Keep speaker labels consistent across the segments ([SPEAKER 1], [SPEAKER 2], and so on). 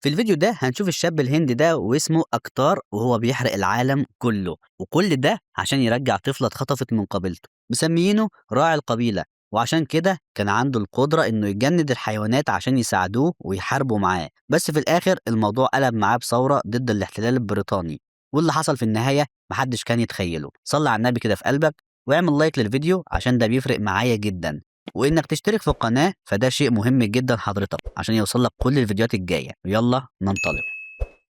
[SPEAKER 1] في الفيديو ده هنشوف الشاب الهندي ده واسمه أكتار وهو بيحرق العالم كله، وكل ده عشان يرجع طفلة اتخطفت من قبيلته، مسميينه راعي القبيلة. وعشان كده كان عنده القدرة إنه يجند الحيوانات عشان يساعدوه ويحاربوا معاه. بس في الآخر الموضوع قلب معاه بثورة ضد الاحتلال البريطاني، واللي حصل في النهاية محدش كان يتخيله. صلي على النبي كده في قلبك، واعمل لايك للفيديو عشان ده بيفرق معايا جدا، وإنك تشترك في القناة فده شيء مهم جدا حضرتك عشان يوصلك كل الفيديوهات الجاية. يلا ننطلق.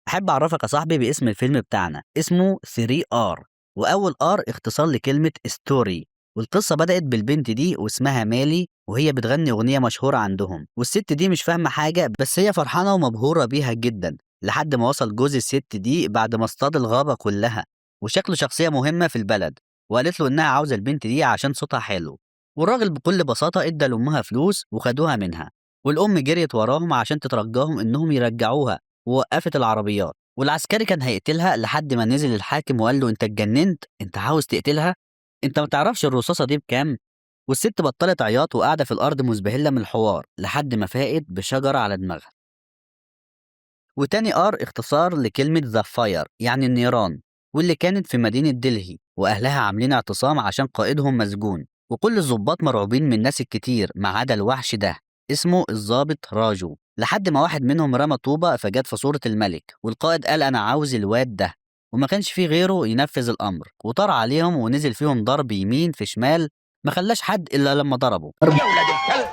[SPEAKER 1] أحب أعرفك يا صاحبي باسم الفيلم بتاعنا، اسمه 3R، وأول R اختصار لكلمة ستوري. والقصة بدأت بالبنت دي واسمها مالي، وهي بتغني أغنية مشهورة عندهم، والست دي مش فاهمة حاجة بس هي فرحانة ومبهورة بيها جدا، لحد ما وصل جوز الست دي بعد ما اصطاد الغابة كلها، وشكله شخصية مهمة في البلد، وقالت له إنها عاوزة البنت دي عشان صوتها حلو. والراجل بكل بساطة ادى لأمها فلوس وخدوها منها، والأم جريت وراهم عشان تترجاهم إنهم يرجعوها، ووقفت العربيات. والعسكري كان هيقتلها لحد ما نزل الحاكم وقال له: انت اتجننت؟ انت عاوز تقتلها؟ انت ما تعرفش الرصاصه دي بكام؟ والست بطلت عياط وقاعده في الارض مزبهله من الحوار لحد ما فاقت بشجره على دماغها. وتاني ار اختصار لكلمه ذا فاير، يعني النيران، واللي كانت في مدينه دلهي، واهلها عاملين اعتصام عشان قائدهم مسجون، وكل الضباط مرعوبين من الناس الكتير ما عدا الوحش ده اسمه الضابط راجو. لحد ما واحد منهم رمى طوبة فجت في صورة الملك، والقائد قال: أنا عاوز الواد ده. وما كانش فيه غيره ينفذ الأمر، وطار عليهم ونزل فيهم ضرب يمين في شمال، ما خلاش حد إلا لما ضربه
[SPEAKER 2] يا ولاد الكلب،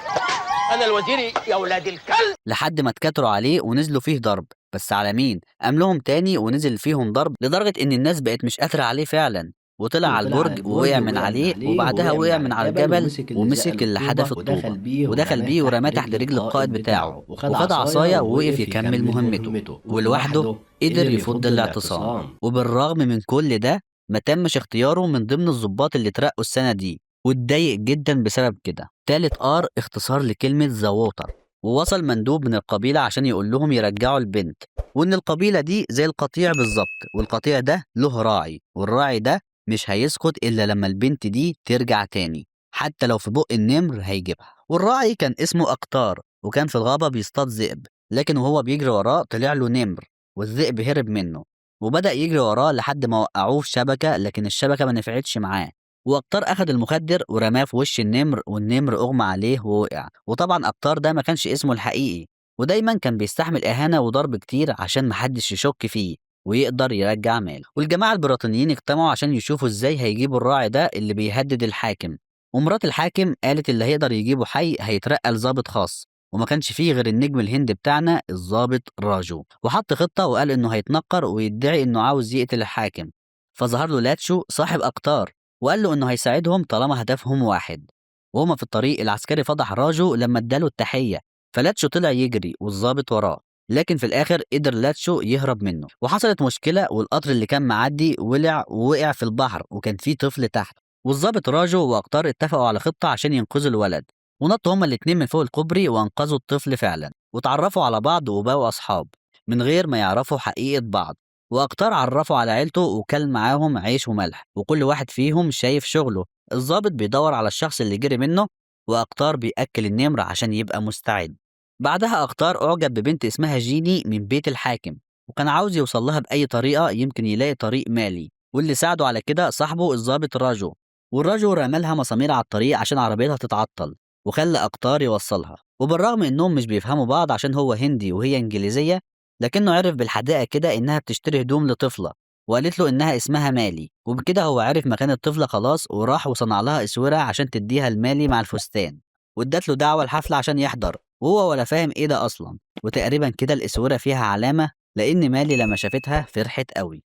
[SPEAKER 2] انا الوزير يا ولاد الكلب.
[SPEAKER 1] لحد ما اتكتروا عليه ونزلوا فيه ضرب. بس على مين؟ قام لهم تاني ونزل فيهم ضرب لدرجة إن الناس بقت مش قادرة عليه فعلا، وطلع على البرج ووقع من عليه، وبعدها وقع من على الجبل ومسك اللي حدف الطوبة ودخل بيه ورماه تحت رجل القائد بتاعه، وخد عصاية ووقف يكمل مهمته، ولوحده قدر يفض الاعتصام. وبالرغم من كل ده ما تمش اختياره من ضمن الضباط اللي اترقوا السنة دي، واتضايق جدا بسبب كده. تالت ار اختصار لكلمة ذا ووتر، ووصل مندوب من القبيلة عشان يقول لهم يرجعوا البنت، وإن القبيلة دي زي القطيع بالظبط، والقطيع ده له راعي، والراعي ده مش هيسكت إلا لما البنت دي ترجع تاني، حتى لو في بق النمر هيجيبها. والراعي كان اسمه أقطار، وكان في الغابة بيصطاد ذئب، لكن وهو بيجري وراه طلع له نمر، والذئب هرب منه، وبدأ يجري وراه لحد ما وقعوه في شبكة، لكن الشبكة ما نفعتش معاه. وأقطار أخد المخدر ورماه في وش النمر، والنمر أغمى عليه ووقع. وطبعا أقطار ده ما كانش اسمه الحقيقي، ودايما كان بيستحمل إهانة وضرب كتير عشان محدش يشك فيه ويقدر يرجع ماله. والجماعة البريطانيين اجتمعوا عشان يشوفوا ازاي هيجيبوا الراعي ده اللي بيهدد الحاكم. ومرات الحاكم قالت اللي هيقدر يجيبه حي هيترقى لظابط خاص، وما كانش فيه غير النجم الهندي بتاعنا الظابط راجو، وحط خطة وقال إنه هيتنكر ويدعي إنه عاوز يقتل الحاكم. فظهر له لاتشو صاحب أقطار، وقال له إنه هيساعدهم طالما هدفهم واحد. وهما في الطريق العسكري فضح راجو لما اداله التحية، فلاتشو طلع يجري والظابط وراه، لكن في الآخر قدر لاتشو يهرب منه. وحصلت مشكلة والقطر اللي كان معدي ولع ووقع في البحر، وكان فيه طفل تحت، والظابط راجو وأقطار اتفقوا على خطة عشان ينقذوا الولد، ونطوا هما الاتنين من فوق الكوبري وأنقذوا الطفل فعلا، وتعرفوا على بعض وبقوا أصحاب من غير ما يعرفوا حقيقة بعض. وأقطار عرفوا على عيلته وكل معاهم عيش وملح، وكل واحد فيهم شايف شغله. الضابط بيدور على الشخص اللي جري منه، وأقطار بيأكل النمر عشان يبقى مستعد. بعدها أقطار أعجب ببنت اسمها جيني من بيت الحاكم، وكان عاوز يوصل لها بأي طريقة يمكن يلاقي طريق مالي، واللي ساعده على كده صاحبه الضابط راجو. والراجو رمالها مسامير على الطريق عشان عربيتها تتعطل، وخلى أقطار يوصلها. وبالرغم إنهم مش بيفهموا بعض عشان هو هندي وهي إنجليزية، لكنه عرف بالحدائق كده إنها بتشتري هدوم لطفلة، وقالت له إنها اسمها مالي، وبكده هو عرف مكان الطفلة خلاص، وراح وصنع لها اسورة عشان تديها المالي مع الفستان، وادت له دعوة الحفلة عشان يحضر، وهو ولا فاهم ايه ده اصلا. وتقريبا كده الاسورة فيها علامة، لان مالي لما شافتها فرحت قوي،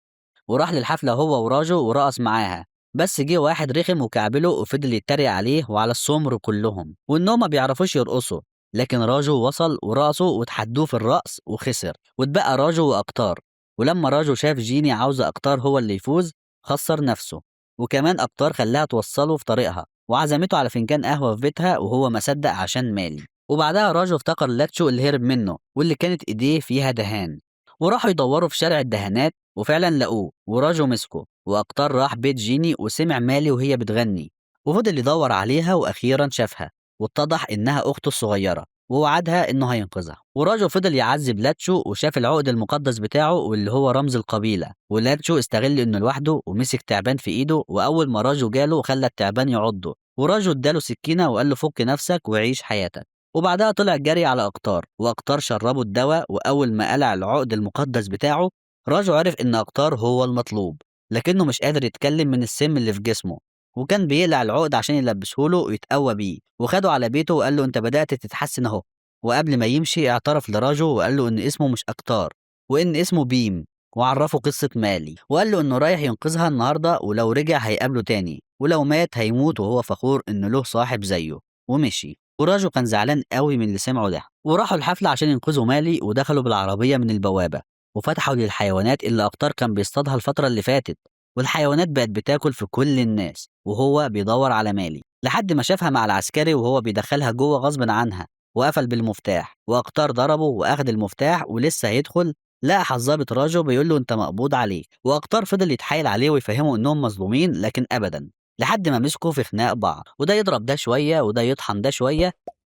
[SPEAKER 1] وراح للحفلة هو وراجو ورقص معاها. بس جه واحد رخم وكعبله وفضل يتريق عليه وعلى السمر كلهم، وانهم ما بيعرفوش يرقصوا، لكن راجو وصل ورقصوا وتحدوه في الرقص وخسر، واتبقى راجو واقطار. ولما راجو شاف جيني عاوزة اقطار هو اللي يفوز، خسر نفسه، وكمان اقطار خلاها توصله في طريقها، وعزمته على فنجان قهوة في بيتها وهو ما صدق عشان مالي. وبعدها راجو افتكر لاتشو اللي هرب منه واللي كانت ايديه فيها دهان، وراحوا يدوروا في شارع الدهانات وفعلا لقوه، وراجو مسكه. واقطار راح بيت جيني وسمع مالي وهي بتغني، وفضل يدور عليها واخيرا شافها، واتضح انها اخته الصغيره. ووعدها إنه هينقذها. وراجو فضل يعذب لاتشو وشاف العقد المقدس بتاعه واللي هو رمز القبيلة، ولاتشو استغل إنه لوحده ومسك تعبان في إيده، وأول ما راجو جاله خلى التعبان يعضه، وراجو اداله سكينة وقال له فك نفسك وعيش حياتك. وبعدها طلع جري على أقطار، وأقطار شربه الدواء، وأول ما قلع العقد المقدس بتاعه راجو عرف إن أقطار هو المطلوب، لكنه مش قادر يتكلم من السم اللي في جسمه، وكان بيقلع العقد عشان يلبسهوله ويتقوى بيه، وخده على بيته وقال له أنت بدأت تتحسن أهو. وقبل ما يمشي اعترف لراجو وقال له إن اسمه مش أكتار، وإن اسمه بيم، وعرفه قصة مالي، وقال له إنه رايح ينقذها النهاردة، ولو رجع هيقابله تاني، ولو مات هيموت وهو فخور إنه له صاحب زيه. ومشي. وراجو كان زعلان قوي من اللي سمعه ده. وراحوا الحفلة عشان ينقذوا مالي، ودخلوا بالعربية من البوابة، وفتحوا للحيوانات اللي أكتر كان بيصطادها الفترة اللي فاتت، والحيوانات بقت بتاكل في كل الناس، وهو بيدور على مالي لحد ما شافها مع العسكري وهو بيدخلها جوه غصب عنها، وقفل بالمفتاح، واقتار ضربه واخد المفتاح ولسه هيدخل، لقى الضابط راجو بيقول له انت مقبوض عليك، واقتار فضل يتحايل عليه ويفهمه انهم مظلومين، لكن ابدا، لحد ما مسكوا في خناق بعض، وده يضرب ده شويه وده يطحن ده شويه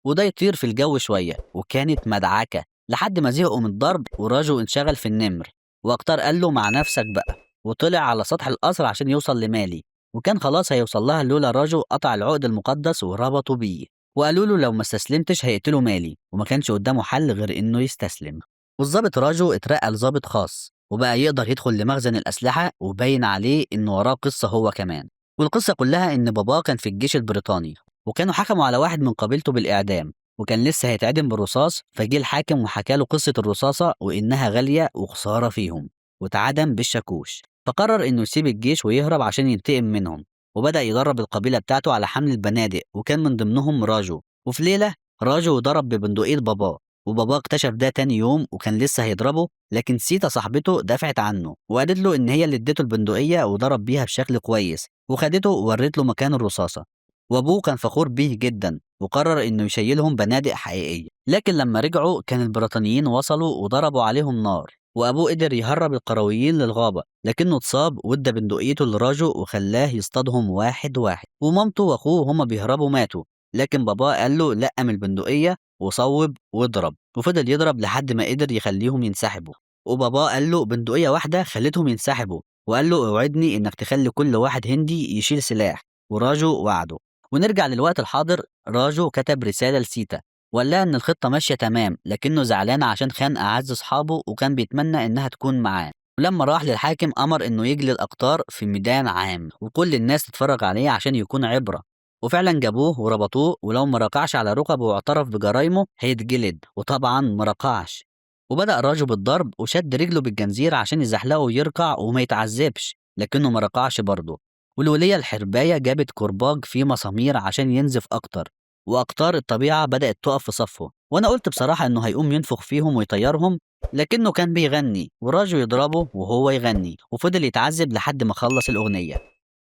[SPEAKER 1] وده يطير في الجو شويه، وكانت مدعكه لحد ما زهقوا من الضرب، وراجو انشغل في النمر، واقتار قال له مع نفسك بقى، وطلع على سطح القصر عشان يوصل لمالي، وكان خلاص هيوصل لها لولا راجو قطع العقد المقدس وربطوا بيه، وقالوا له لو ما استسلمتش هيقتلوا مالي، وما كانش قدامه حل غير انه يستسلم. والظابط راجو اترقى لظابط خاص، وبقى يقدر يدخل لمخزن الأسلحة، وباين عليه إنه وراه قصة هو كمان. والقصة كلها إن باباه كان في الجيش البريطاني، وكانوا حكموا على واحد من قبيلته بالإعدام، وكان لسه هيتعدم بالرصاص، فجه الحاكم وحكى له قصة الرصاصة وإنها غالية وخسارة فيهم، واتعدم بالشاكوش، فقرر إنه يسيب الجيش ويهرب عشان ينتقم منهم، وبدأ يدرب القبيلة بتاعته على حمل البنادق، وكان من ضمنهم راجو. وفي ليلة راجو ضرب ببندقية باباه، وباباه اكتشف ده تاني يوم وكان لسه هيضربه، لكن سيتا صاحبته دافعت عنه وقالت له ان هي اللي اديته البندقيه وضرب بيها بشكل كويس، وخدته وورت له مكان الرصاصه. وابوه كان فخور بيه جدا، وقرر انه يشيلهم بنادق حقيقيه، لكن لما رجعوا كان البريطانيين وصلوا وضربوا عليهم نار، وابوه قدر يهرب القرويين للغابه، لكنه اتصاب وادى بندقيته لراجو وخلاه يصطادهم واحد واحد، ومامته واخوه هما بيهربوا ماتوا، لكن باباه قال له لا من البندقيه وصوب واضرب، وفضل يضرب لحد ما قدر يخليهم ينسحبوا. وباباه قال له بندقية واحدة خلتهم ينسحبوا، وقال له اوعدني انك تخلي كل واحد هندي يشيل سلاح، وراجو وعده. ونرجع للوقت الحاضر، راجو كتب رسالة لسيتا وقال لها ان الخطة ماشية تمام، لكنه زعلان عشان خان اعز اصحابه وكان بيتمنى انها تكون معاه. ولما راح للحاكم امر انه يجلي الاقطار في ميدان عام وكل الناس تتفرج عليه عشان يكون عبرة، وفعلا جابوه وربطوه، ولو ما ركعش على ركبه واعترف بجرايمه هيتجلد، وطبعا ما ركعش. وبدأ الراجل بالضرب وشد رجله بالجنزير عشان يزحلقه ويركع وما يتعذبش، لكنه ما ركعش برضه. والولية الحرباية جابت كرباج فيه مسامير عشان ينزف أكتر، وأقطار الطبيعة بدأت تقف في صفه، وأنا قلت بصراحة إنه هيقوم ينفخ فيهم ويطيرهم، لكنه كان بيغني وراجو يضربه وهو يغني، وفضل يتعذب لحد ما خلص الأغنية،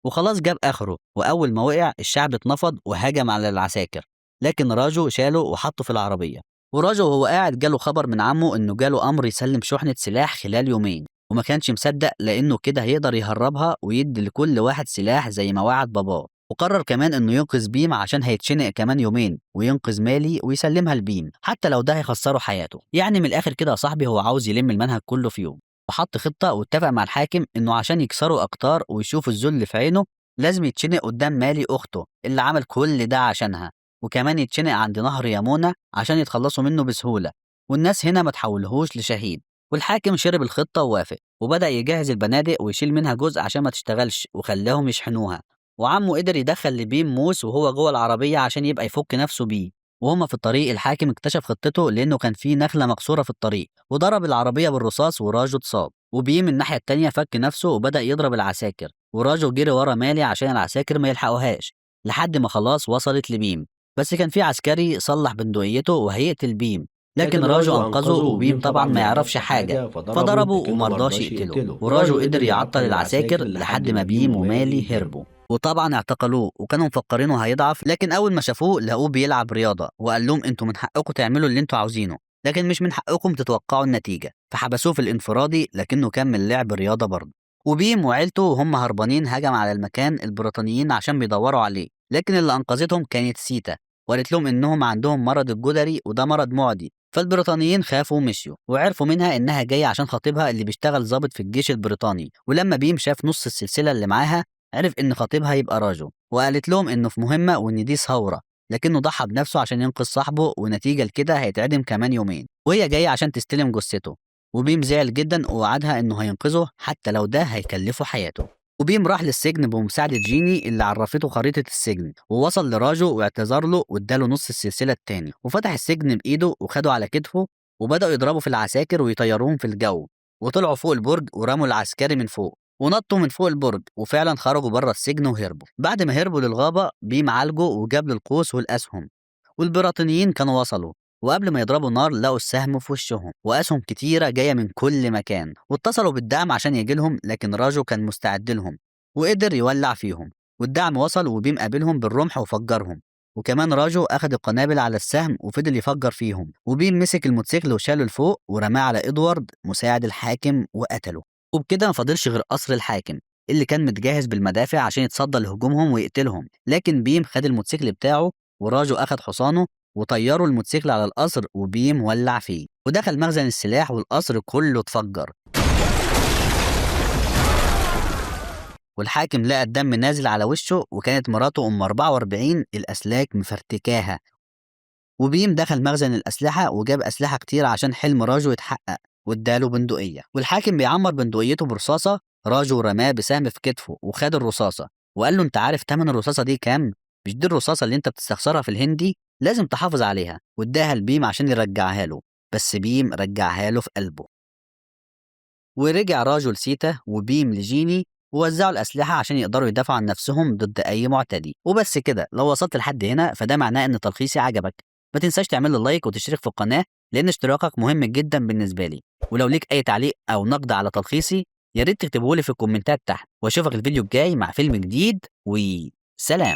[SPEAKER 1] وخلاص جاب آخره. وأول ما وقع الشعب اتنفض وهجم على العساكر، لكن راجو شاله وحطه في العربية. وراجو وهو قاعد جاله خبر من عمه إنه جاله أمر يسلم شحنة سلاح خلال يومين، وما كانش مصدق لأنه كده هيقدر يهربها ويدي لكل واحد سلاح زي ما وعد باباه. وقرر كمان إنه ينقذ بيم عشان هيتشنق كمان يومين، وينقذ مالي ويسلمها لبيم حتى لو ده هيخسره حياته. يعني من الآخر كده يا صاحبي هو عاوز يلم المنهج كله في يوم، وحط خطة واتفق مع الحاكم إنه عشان يكسروا أقطار ويشوفوا الذل في عينه لازم يتشنق قدام مالي أخته اللي عمل كل ده عشانها، وكمان يتشنق عند نهر يامونا عشان يتخلصوا منه بسهولة، والناس هنا ما تحولهوش لشهيد. والحاكم شرب الخطة ووافق، وبدأ يجهز البنادق ويشيل منها جزء عشان ما تشتغلش، وخلاهم يشحنوها. وعمه قدر يدخل لبيم موس وهو جوه العربية عشان يبقى يفك نفسه بيه. وهما في الطريق الحاكم اكتشف خطته لأنه كان في نخلة مكسورة في الطريق، وضرب العربية بالرصاص وراجو اتصاب. وبيم الناحية التانية فك نفسه وبدأ يضرب العساكر، وراجو جري ورا مالي عشان العساكر ما يلحقوهاش، لحد ما خلاص وصلت لبيم. بس كان في عسكري صلح بندقيته وهيقتل بيم، لكن راجو أنقذه، وبيم طبعا ما يعرفش حاجة فضربه ومرضاش يقتله، وراجو قدر يعطل العساكر لحد ما بيم ومالي هربوا. وطبعا اعتقلوه وكانوا مفكرينه هيضعف، لكن أول ما شافوه لقوه بيلعب رياضة، وقال لهم انتوا من حقكم تعملوا اللي انتوا عاوزينه، لكن مش من حقكم تتوقعوا النتيجة، فحبسوه في الانفرادي لكنه كمل لعب رياضة برضه. وبيم وعيلته وهم هربانين هجم على المكان البريطانيين عشان بيدوروا عليه، لكن اللي أنقذتهم كانت سيتا، وقالت لهم إنهم عندهم مرض الجدري وده مرض معدي. فالبريطانيين خافوا ومشيوا، وعرفوا منها إنها جاية عشان خطيبها اللي بيشتغل ضابط في الجيش البريطاني. ولما بيم شاف نص السلسلة اللي معاها عرف إن خطيبها يبقى راجو، وقالت لهم إنه في مهمة وإن دي ثورة، لكنه ضحى بنفسه عشان ينقذ صاحبه، ونتيجة لكده هيتعدم كمان يومين، وهي جاية عشان تستلم جثته. وبيم زعل جدا ووعدها إنه هينقذه حتى لو ده هيكلفه حياته. وبيم راح للسجن بمساعدة جيني اللي عرفته خريطة السجن، ووصل لراجو واعتذر له واداله نص السلسلة التاني، وفتح السجن بإيده وخده على كتفه، وبدأوا يضربوا في العساكر ويطيروهم في الجو، وطلعوا فوق البرج ورموا العسكري من فوق ونطوا من فوق البرج، وفعلا خرجوا بره السجن وهربوا. بعد ما هربوا للغابة بيم عالجه وجاب له القوس والأسهم، والبريطانيين كانوا وصلوا، وقبل ما يضربوا نار لقوا السهم في وشهم وأسهم كتيرة جاية من كل مكان، واتصلوا بالدعم عشان يجيلهم، لكن راجو كان مستعد لهم وقدر يولع فيهم، والدعم وصل وبيم قابلهم بالرمح وفجرهم. وكمان راجو أخد القنابل على السهم وفضل يفجر فيهم، وبيم مسك الموتوسيكل وشاله لفوق ورماه على إدوارد مساعد الحاكم وقتله. وبكده ما فاضلش غير قصر الحاكم اللي كان متجهز بالمدافع عشان يتصدى لهجومهم ويقتلهم، لكن بيم خد الموتوسيكل بتاعه وراجو أخد حصانه وطيروا الموتوسيكل على القصر، وبيم ولع فيه ودخل مخزن السلاح والقصر كله اتفجر. والحاكم لقى الدم نازل على وشه، وكانت مراته أم 44 الأسلاك مفرتكاها. وبيم دخل مخزن الأسلحة وجاب أسلحة كتير عشان حلم راجو يتحقق، واداله بندقية، والحاكم بيعمر بندقيته برصاصة. راجو رماه بسهم في كتفه وخد الرصاصة وقال له انت عارف تمن الرصاصة دي كام؟ مش دي الرصاصة اللي انت بتستخسرها في الهندي؟ لازم تحافظ عليها. واداها لبيم عشان يرجعها له، بس بيم رجعها له في قلبه. ورجع راجو لسيتا وبيم لجيني، ووزعوا الأسلحة عشان يقدروا يدافعوا عن نفسهم ضد أي معتدي. وبس كده، لو وصلت لحد هنا فده معناه إن تلخيصي عجبك. ما تنساش تعمل لي لايك وتشترك في القناة، لأن اشتراكك مهم جدا بالنسبة لي. ولو ليك أي تعليق أو نقد على تلخيصي يا ريت تكتبه لي في الكومنتات تحت، واشوفك الفيديو الجاي مع فيلم جديد، وسلام.